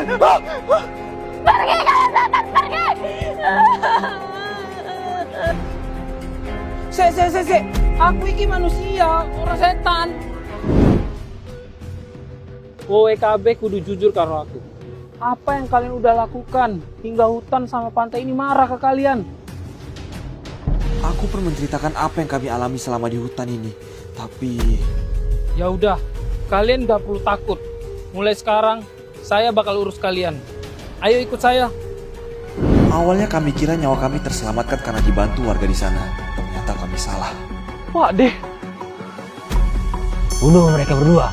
setan! Pergi kalian setan, pergi! Se. Aku iki manusia, orang setan. Kowe kabeh kudu jujur karo aku. Apa yang kalian udah lakukan hingga hutan sama pantai ini marah ke kalian? Aku pernah menceritakan apa yang kami alami selama di hutan ini. Tapi Ya udah, kalian gak perlu takut. Mulai sekarang, saya bakal urus kalian. Ayo ikut saya. awalnya kami kira nyawa kami terselamatkan karena dibantu warga di sana. Ternyata kami salah. Pak Deh, Bunuh mereka berdua.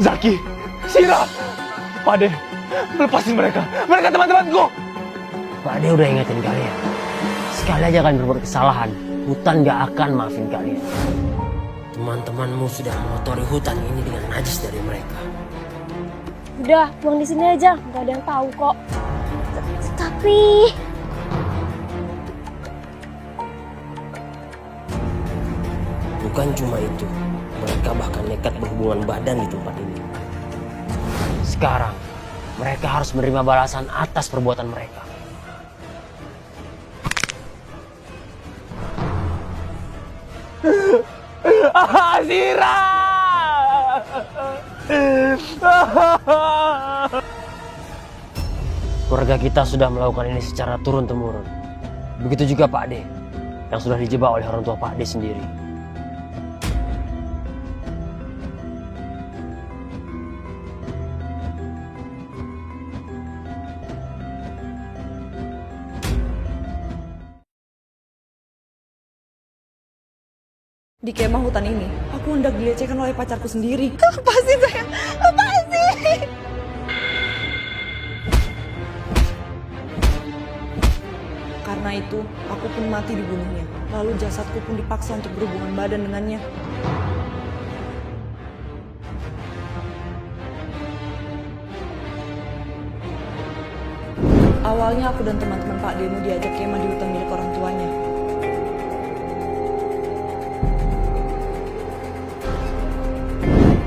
Zaki, Sira, Pak Deh, lepasin mereka. Mereka teman-temanku. Pak Ade udah ingetin kalian. Sekali aja kalian berbuat kesalahan, hutan gak akan maafin kalian. Teman-temanmu sudah mengotori hutan ini dengan najis dari mereka. Udah, buang di sini aja, nggak ada yang tahu kok. Tapi Bukan cuma itu, mereka bahkan nekat berhubungan badan di tempat ini. Sekarang, mereka harus menerima balasan atas perbuatan mereka. Sira! Keluarga kita sudah melakukan ini secara turun-temurun. Begitu juga Pak Ade, yang sudah dijebak oleh orang tua Pak Ade sendiri. Di kemah hutan ini, aku hendak dilecehkan oleh pacarku sendiri. Lepasin saya, lepasin! Karena itu, aku pun mati dibunuhnya. Lalu jasadku pun dipaksa untuk berhubungan badan dengannya. Awalnya aku dan teman-teman Pak Denu diajak kemah di hutan milik orang tuanya.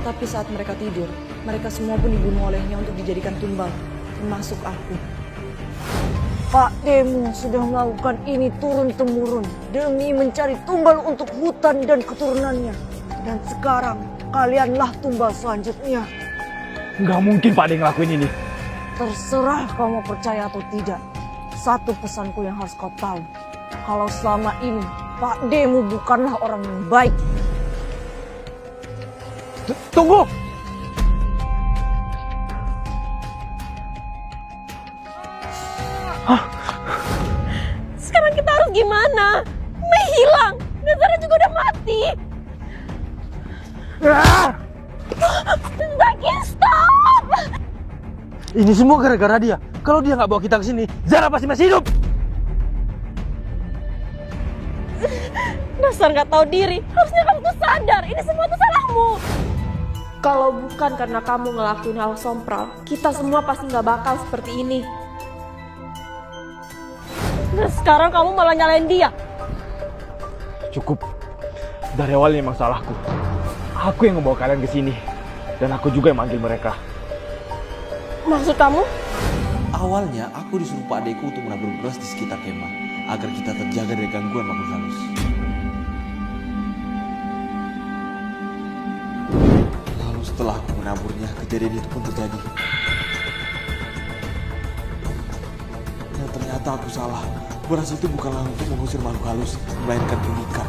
Tapi saat mereka tidur, mereka semua pun dibunuh olehnya untuk dijadikan tumbal, termasuk aku. Pak Demu sudah melakukan ini turun-temurun demi mencari tumbal untuk hutan dan keturunannya. Dan sekarang kalianlah tumbal selanjutnya. Nggak mungkin Pak Deh ngelakuin ini. Terserah kamu percaya atau tidak. Satu pesanku yang harus kau tahu. Kalau selama ini Pak Demu bukanlah orang yang baik. Tunggu! sekarang kita harus gimana? Mei hilang, dan Zara juga udah mati. Zaki, stop! Ini semua gara-gara dia. Kalau dia nggak bawa kita ke sini, Zara pasti masih hidup. Dasar nggak tahu diri, harusnya kamu tuh sadar, ini semua tuh salahmu. Kalau bukan karena kamu ngelakuin hal sompral, kita semua pasti nggak bakal seperti ini. Nah sekarang kamu malah nyalain dia. Cukup. Dari awalnya emang salahku. Aku yang membawa kalian ke sini. Dan aku juga yang manggil mereka. Maksud kamu? awalnya aku disuruh Pak Deku untuk menabur beras di sekitar kemah agar kita terjaga dari gangguan makhluk halus. Lalu setelah aku menaburnya, kejadian itu pun terjadi. Dan ternyata aku salah. Beras itu bukanlah untuk mengusir makhluk halus, melainkan pengikat.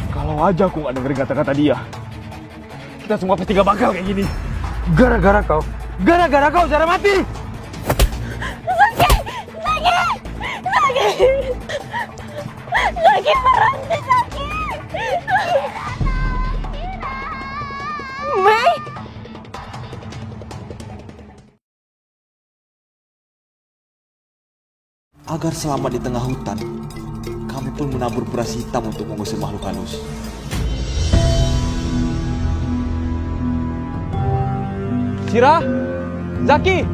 Kalau aja aku gak dengerin kata-kata dia, kita semua pasti gak bakal kayak gini. Gara-gara kau Zara mati. Zaki berhenti, Zaki. Mei. Agar selamat di tengah hutan, kami pun menabur beras hitam untuk mengusir makhluk halus. Sira, Zaki,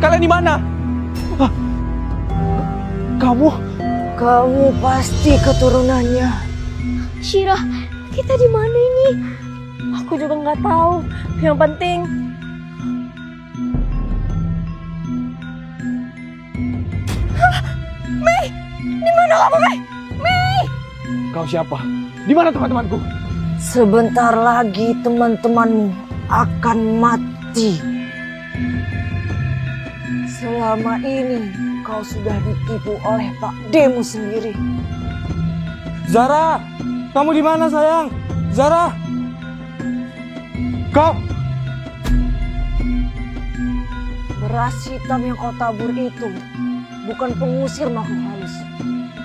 kalian di mana? Kamu pasti keturunannya. Shira, kita di mana ini? Aku juga nggak tahu. Yang penting Mei, di mana kamu, Mei? Mei! Kau siapa? Di mana teman-temanku? Sebentar lagi teman-temanmu akan mati. Selama ini kau sudah ditipu oleh Pak Demu sendiri. Zara, kamu di mana sayang? Zara, Kau! Beras hitam yang kau tabur itu bukan pengusir makhluk halus,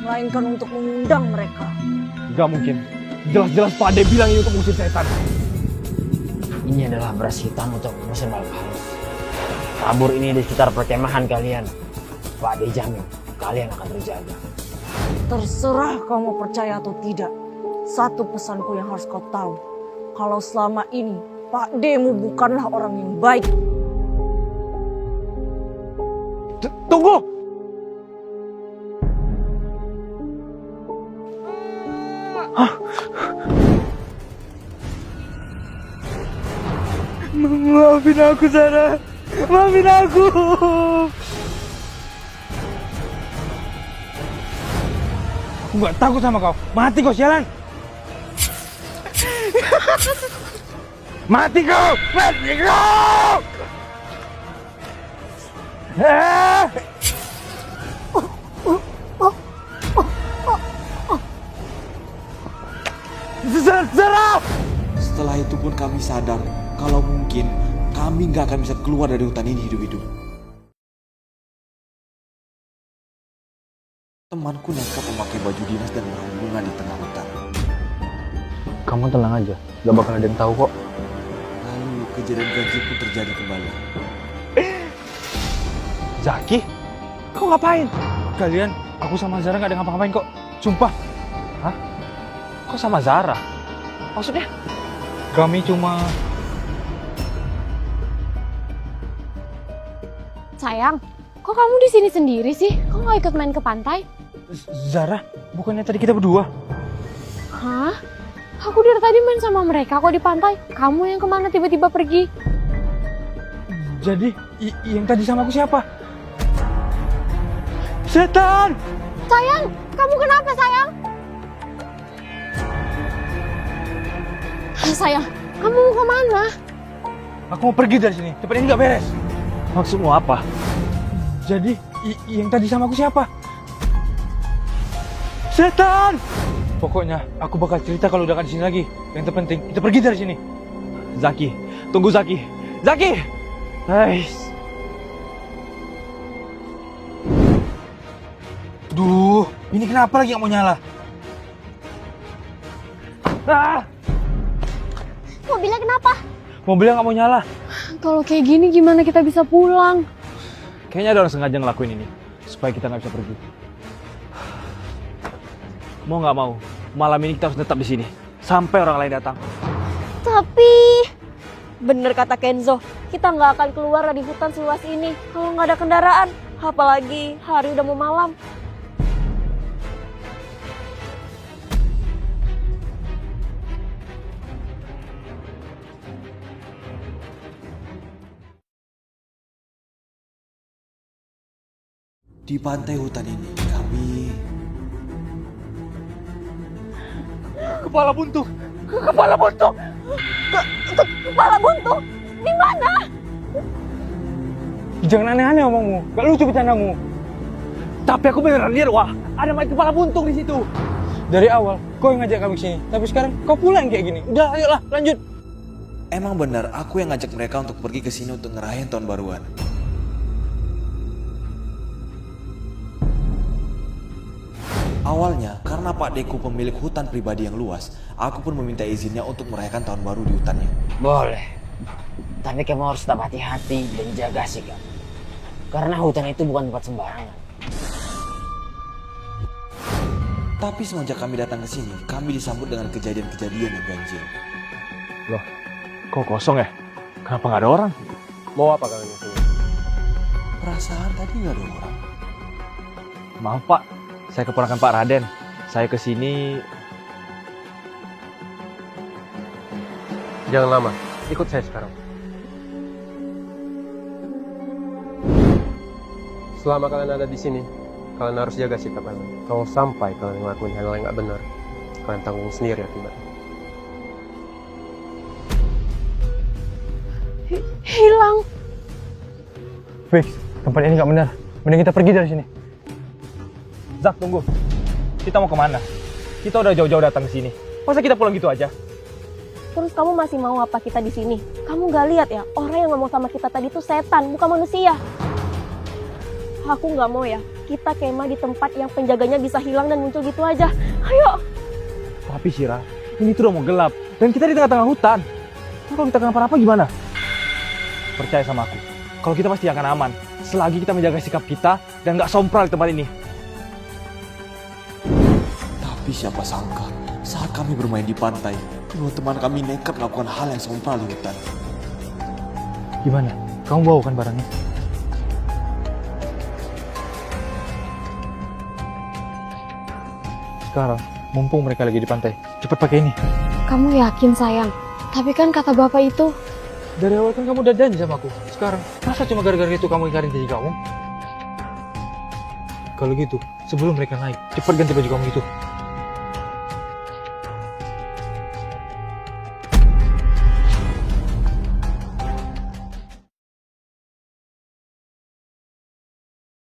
melainkan untuk mengundang mereka. Gak mungkin. Jelas-jelas Pak Ade bilang ini untuk mengusir setan. Ini adalah beras hitam untuk musim makhluk halus. Tabur ini di sekitar perkemahan kalian. Pak Ade jamin kalian akan terjaga. Terserah kau mau percaya atau tidak. Satu pesanku yang harus kau tahu. Kalau selama ini Pak Demu bukanlah orang yang baik. Tunggu! Maafin aku, Zara. Maafin aku. Aku gak takut sama kau. Mati kau, sialan. Mati kau! Mati kau! Zara! setelah itu pun kami sadar kalau mungkin kami nggak akan bisa keluar dari hutan ini hidup-hidup. Temanku nekat memakai baju dinas dan berhubungan di tengah hutan. Kamu tenang aja, gak bakal ada yang tahu kok. Lalu kejadian ganjil pun terjadi kembali. Zaki? Kau ngapain? Kalian, aku sama Zara gak ada ngapa-ngapain kok. Sumpah. Hah? Kok sama Zara? Maksudnya? Kami cuma... sayang, kok kamu di sini sendiri sih? Kok nggak ikut main ke pantai? Zara, bukannya tadi kita berdua? Hah? Aku dari tadi main sama mereka kok di pantai. Kamu yang kemana tiba-tiba pergi? Jadi, yang tadi sama aku siapa? Setan! Sayang, kamu kenapa sayang? Sayang, kamu mau kemana? Aku mau pergi dari sini, tempat ini gak beres. Maksudmu apa? Jadi, yang tadi sama aku siapa? Setan! Pokoknya, aku bakal cerita kalau udah gak di sini lagi. Yang terpenting, kita pergi dari sini. Zaki, tunggu Zaki. Zaki! Guys. Duh, ini kenapa lagi gak mau nyala? Ah! Mobilnya kenapa? Mobilnya gak mau nyala. Kalau kayak gini gimana kita bisa pulang? Kayaknya ada orang sengaja ngelakuin ini supaya kita nggak bisa pergi. Mau nggak mau, malam ini kita harus tetap di sini sampai orang lain datang. Tapi bener kata Kenzo, kita nggak akan keluar dari hutan seluas ini kalau nggak ada kendaraan. Apalagi hari udah mau malam. Di pantai hutan ini kami... Kepala buntu, kepala buntu. Kepala buntu? Di mana? Jangan aneh-aneh omongmu, gak lucu bercandamu. Tapi aku beneran lihat, wah, ada mayat kepala buntung di situ. Dari awal kau yang ngajak kami sini, tapi sekarang kau pulang kayak gini. Udah, ayolah, lanjut. Emang benar aku yang ngajak mereka untuk pergi ke sini untuk ngerayain tahun baruan. Awalnya, karena Pak Deku pemilik hutan pribadi yang luas, aku pun meminta izinnya untuk merayakan tahun baru di hutannya. Boleh. Tapi kamu harus tetap hati-hati dan jaga sikap. Karena hutan itu bukan tempat sembarangan. Tapi semenjak kami datang ke sini, kami disambut dengan kejadian-kejadian yang ganjil. Loh, kok kosong ya? Kenapa nggak ada orang? Mau apa kalian itu? Perasaan tadi nggak ada orang. Maaf Pak, saya keponakan Pak Raden. Saya kesini. Jangan lama, ikut saya sekarang. Selama kalian ada di sini, kalian harus jaga sikap kalian. Kalau sampai kalian ngelakuin hal yang nggak benar, kalian tanggung sendiri akibatnya. Hilang. Fix, tempat ini nggak benar. Mending kita pergi dari sini. Zak, tunggu. Kita mau kemana? Kita udah jauh-jauh datang ke sini. Masa kita pulang gitu aja? Terus kamu masih mau apa kita di sini? Kamu gak lihat ya, orang yang ngomong sama kita tadi itu setan, bukan manusia. Aku nggak mau ya, kita kemah di tempat yang penjaganya bisa hilang dan muncul gitu aja. Ayo. Tapi Syira, ini tuh udah mau gelap. Dan kita di tengah-tengah hutan. Kalau kita kenapa-napa gimana? Percaya sama aku. Kalau kita pasti akan aman. Selagi kita menjaga sikap kita dan nggak sompral di tempat ini. Tapi siapa sangka, saat kami bermain di pantai, kedua teman kami nekat melakukan hal yang sompral di hutan. Gimana? Kamu bawa kan barangnya? Sekarang, mumpung mereka lagi di pantai, cepat pakai ini. Kamu yakin sayang? Tapi kan kata bapak itu. Dari awal kan kamu udah janji sama aku. Sekarang, masa cuma gara-gara itu kamu ingkarin janji kamu? Kalau gitu, sebelum mereka naik, cepat ganti baju kamu itu.